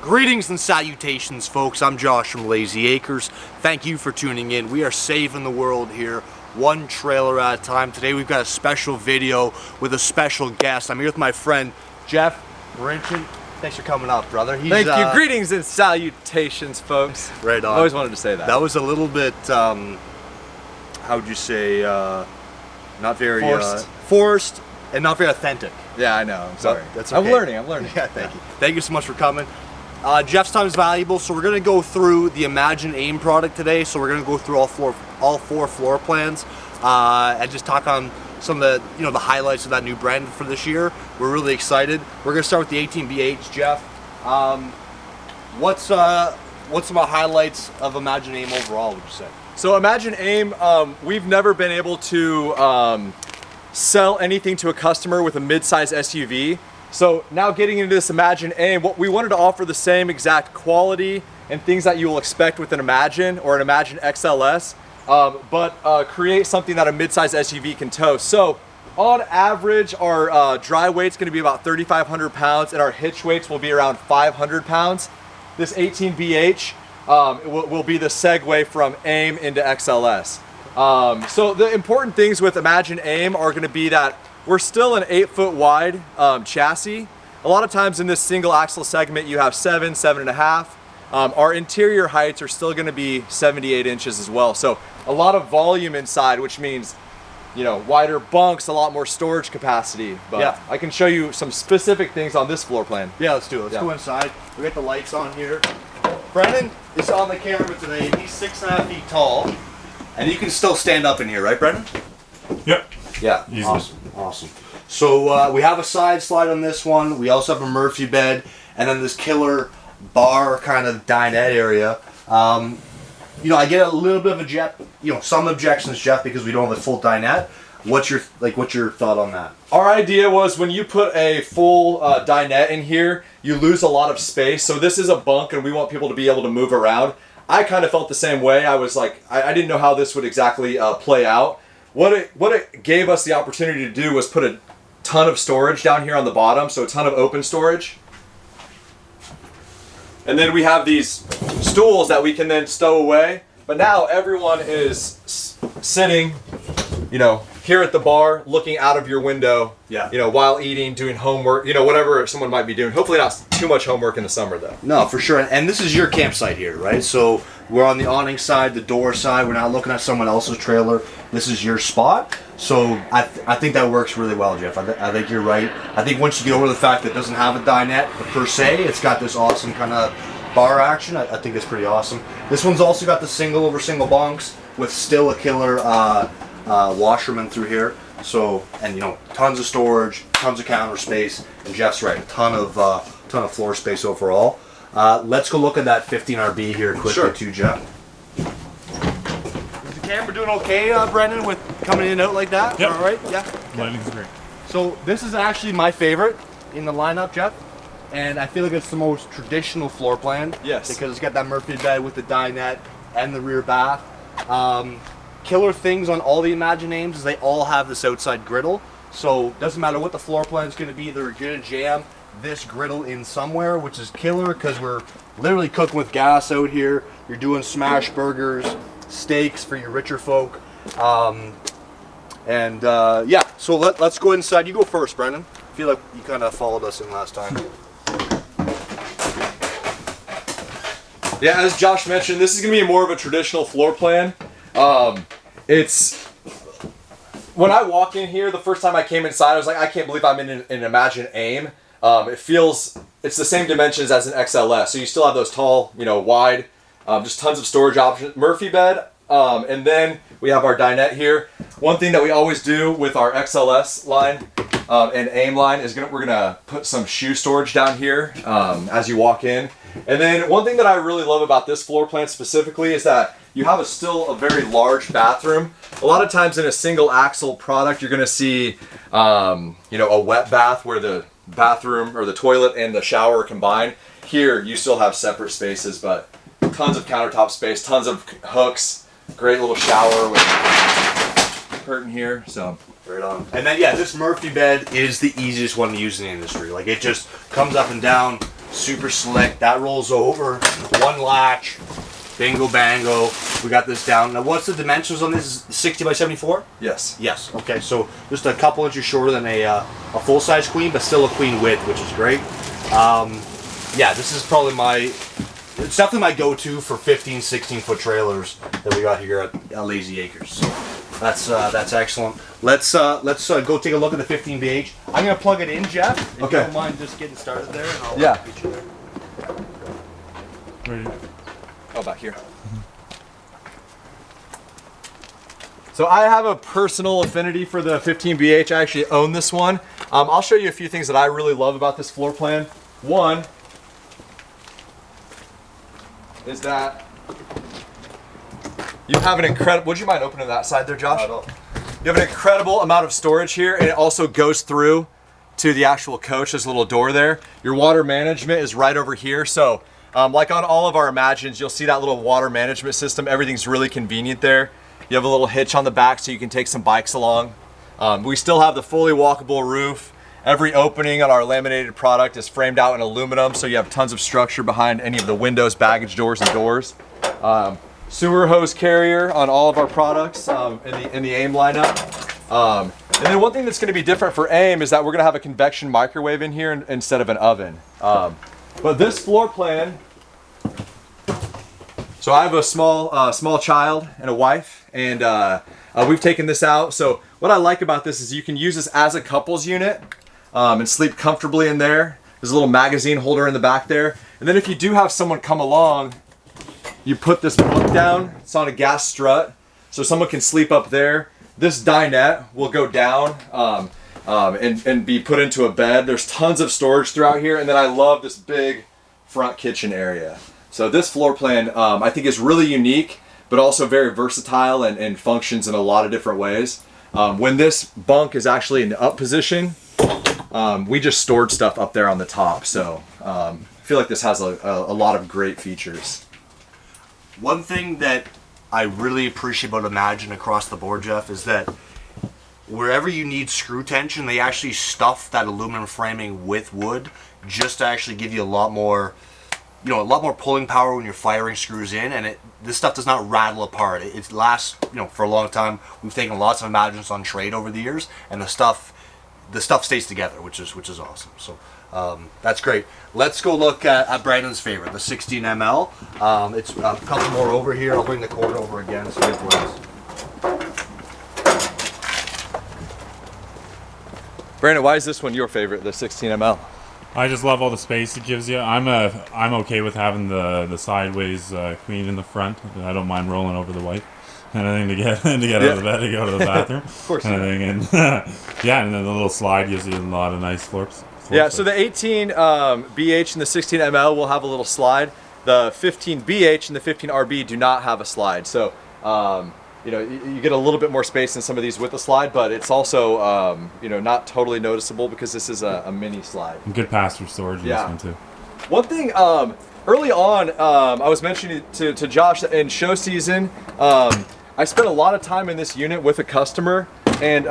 Greetings and salutations, folks. I'm Josh from Layzee Acres. Thank you for tuning in. We are saving the world here, one trailer at a time. Today we've got a special video with a special guest. I'm here with my friend Jeff Moerchen. Thanks for coming up, brother. Thank you. Greetings and salutations, folks. Right on. I always wanted to say that. That was a little bit, how would you say, not very forced and not very authentic. Yeah, I know. I'm sorry. That's okay. I'm learning. Yeah, thank you. Thank you so much for coming. Jeff's time is valuable, so we're going to go through the Imagine AIM product today. So we're going to go through all four floor plans and just talk on some of the the highlights of that new brand for this year. We're really excited. We're going to start with the 18BH, Jeff. What's some of the highlights of Imagine AIM overall, would you say? So Imagine AIM, we've never been able to sell anything to a customer with a mid-size SUV. So now getting into this Imagine AIM, what we wanted to offer the same exact quality and things that you will expect with an Imagine or an Imagine XLS, but create something that a mid-size SUV can tow. So on average, our dry weight's gonna be about 3,500 pounds and our hitch weights will be around 500 pounds. This 18BH will be the segue from AIM into XLS. So the important things with Imagine AIM are gonna be that we're still an 8-foot wide chassis. A lot of times in this single axle segment, you have 7.5. Our interior heights are still gonna be 78 inches as well. So a lot of volume inside, which means, wider bunks, a lot more storage capacity. But yeah, I can show you some specific things on this floor plan. Yeah, let's do it. Let's go inside. We got the lights on here. Brennan is on the camera today. He's 6.5 feet tall. And you can still stand up in here, right, Brennan? Yep. Yeah, awesome. So we have a side slide on this one. We also have a Murphy bed, and then this killer bar kind of dinette area. I get a little bit of some objections, Jeff, because we don't have a full dinette. What's your thought on that? Our idea was when you put a full dinette in here, you lose a lot of space. So this is a bunk, and we want people to be able to move around. I kind of felt the same way. I was like, I didn't know how this would exactly play out. What it gave us the opportunity to do was put a ton of storage down here on the bottom, so a ton of open storage. And then we have these stools that we can then stow away. But now everyone is sitting, here at the bar, looking out of your window, while eating, doing homework, whatever someone might be doing. Hopefully not too much homework in the summer, though. No, for sure. And this is your campsite here, right? So we're on the awning side, the door side. We're not looking at someone else's trailer. This is your spot. So I think that works really well, Jeff. I think you're right. I think once you get over the fact that it doesn't have a dinette per se, it's got this awesome kind of bar action. I think it's pretty awesome. This one's also got the single over single bunks with still a killer washerman through here. So, and tons of storage, tons of counter space, and Jeff's right, a ton of floor space overall. Let's go look at that 15RB here quickly too, Jeff. Is the camera doing okay, Brendan, with coming in and out like that? Yep. All right, yeah. Lighting's great. So this is actually my favorite in the lineup, Jeff. And I feel like it's the most traditional floor plan. Yes. Because it's got that Murphy bed with the dinette and the rear bath. Killer things on all the Imagine AIMs is they all have this outside griddle. So it doesn't matter what the floor plan is going to be, they're going to jam this griddle in somewhere, which is killer because we're literally cooking with gas out here. You're doing smash burgers, steaks for your richer folk. Yeah, so let's go inside. You go first, Brendan. I feel like you kind of followed us in last time. Yeah, as Josh mentioned, this is going to be more of a traditional floor plan. When I walk in here, the first time I came inside, I was like, I can't believe I'm in an Imagine AIM. It's the same dimensions as an XLS, so you still have those tall, wide, just tons of storage options. Murphy bed, and then we have our dinette here. One thing that we always do with our XLS line and AIM line is we're gonna put some shoe storage down here as you walk in. And then one thing that I really love about this floor plan specifically is that you have still a very large bathroom. A lot of times in a single axle product, you're gonna see, a wet bath where the bathroom or the toilet and the shower are combined. Here, you still have separate spaces, but tons of countertop space, tons of hooks, great little shower with curtain here, so. Right on. And then, yeah, this Murphy bed is the easiest one to use in the industry. Like, it just comes up and down super slick. That rolls over, one latch, bingo bango. We got this down. Now, what's the dimensions on this? 60 by 74? Yes. Yes. Okay, so just a couple inches shorter than a full-size queen, but still a queen width, which is great. Yeah, this is probably it's definitely my go-to for 15, 16-foot trailers that we got here at Layzee Acres. So that's excellent. Let's go take a look at the 15 BH. I'm gonna plug it in, Jeff. If you don't mind just getting started there, and I'll get you there. Ready? Oh, back here. So I have a personal affinity for the 15BH. I actually own this one. I'll show you a few things that I really love about this floor plan. One is that you have an incredible, would you mind opening that side there, Josh? You have an incredible amount of storage here, and it also goes through to the actual coach. There's a little door there. Your water management is right over here. So like on all of our Imagines, you'll see that little water management system. Everything's really convenient there. You have a little hitch on the back so you can take some bikes along. We still have the fully walkable roof. Every opening on our laminated product is framed out in aluminum, so you have tons of structure behind any of the windows, baggage doors, and doors. Sewer hose carrier on all of our products in the AIM lineup. And then one thing that's going to be different for AIM is that we're going to have a convection microwave in here instead of an oven. But this floor plan, so I have a small child and a wife, and we've taken this out. So what I like about this is you can use this as a couples unit and sleep comfortably in there. There's a little magazine holder in the back there. And then if you do have someone come along, you put this book down. It's on a gas strut, so someone can sleep up there. This dinette will go down and be put into a bed. There's tons of storage throughout here, and then I love this big front kitchen area. So this floor plan I think is really unique, but also very versatile and functions in a lot of different ways. When this bunk is actually in the up position, we just stored stuff up there on the top. So I feel like this has a lot of great features. One thing that I really appreciate about Imagine across the board, Jeff, is that wherever you need screw tension, they actually stuff that aluminum framing with wood just to actually give you a lot more pulling power when you're firing screws in, and this stuff does not rattle apart. It lasts, for a long time. We've taken lots of Imagines on trade over the years, and the stuff stays together, which is awesome. So that's great. Let's go look at Brandon's favorite, the 16 ml. It's a couple more over here. I'll bring the cord over again so it works. Brandon, why is this one your favorite, the 16 ml? I just love all the space it gives you. I'm okay with having the sideways queen in the front. I don't mind rolling over the wife kind of thing to get out of the bed to go to the bathroom. Of course. Kind of thing, and yeah, and then the little slide gives you a lot of nice floor Yeah, space. so the 18 BH and the 16 ML will have a little slide. The 15 BH and the 15 RB do not have a slide. So you get a little bit more space in some of these with the slide, but it's also not totally noticeable because this is a mini slide. And good pass-through storage in this one too. One thing early on, I was mentioning to Josh that in show season, I spent a lot of time in this unit with a customer and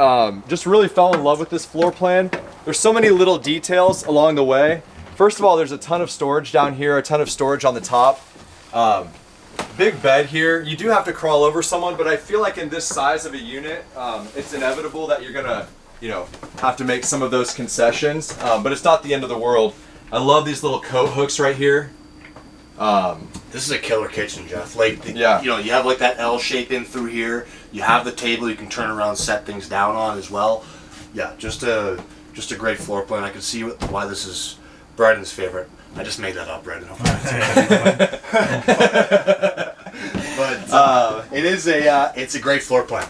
just really fell in love with this floor plan. There's so many little details along the way. First of all, there's a ton of storage down here, a ton of storage on the top. Big bed here. You do have to crawl over someone, but I feel like in this size of a unit, it's inevitable that you're gonna, have to make some of those concessions. But it's not the end of the world. I love these little coat hooks right here. This is a killer kitchen, Jeff. You have like that L shape in through here. You have the table you can turn around and set things down on as well. Yeah, just a great floor plan. I can see why this is Brandon's favorite. I just made that up, Brandon. But it's a great floor plan.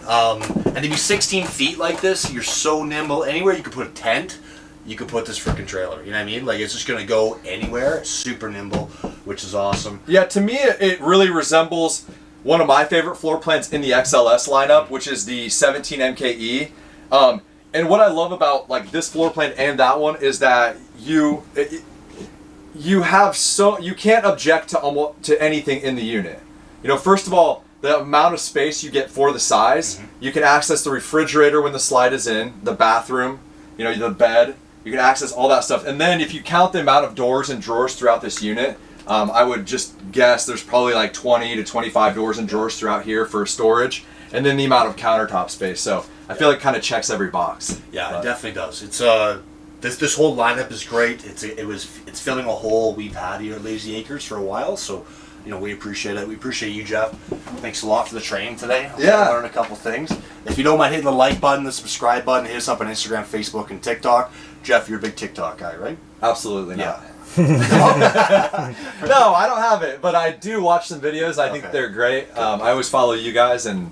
And to be 16 feet like this, you're so nimble. Anywhere you could put a tent, you could put this freaking trailer. You know what I mean? Like, it's just gonna go anywhere. It's super nimble, which is awesome. Yeah, to me, it really resembles one of my favorite floor plans in the XLS lineup, which is the 17 MKE. And what I love about like this floor plan and that one is that you can't object to anything in the unit. First of all, the amount of space you get for the size. Mm-hmm. You can access the refrigerator when the slide is in, the bathroom, the bed. You can access all that stuff. And then if you count the amount of doors and drawers throughout this unit, I would just guess there's probably like 20 to 25 doors and drawers throughout here for storage. And then the amount of countertop space. So I feel like it kind of checks every box. Yeah, it definitely does. It's this whole lineup is great. It's filling a hole we've had here at Layzee Acres for a while. So, you know, we appreciate it. We appreciate you, Jeff. Thanks a lot for the training today. Yeah. I learned a couple things. If you don't mind hitting the like button, the subscribe button, hit us up on Instagram, Facebook, and TikTok. Jeff, you're a big TikTok guy, right? Absolutely not. Yeah. No, I don't have it, but I do watch some videos. I think they're great. I always follow you guys, and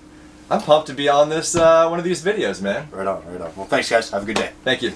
I'm pumped to be on this one of these videos, man. Right on, right on. Well, thanks, guys. Have a good day. Thank you.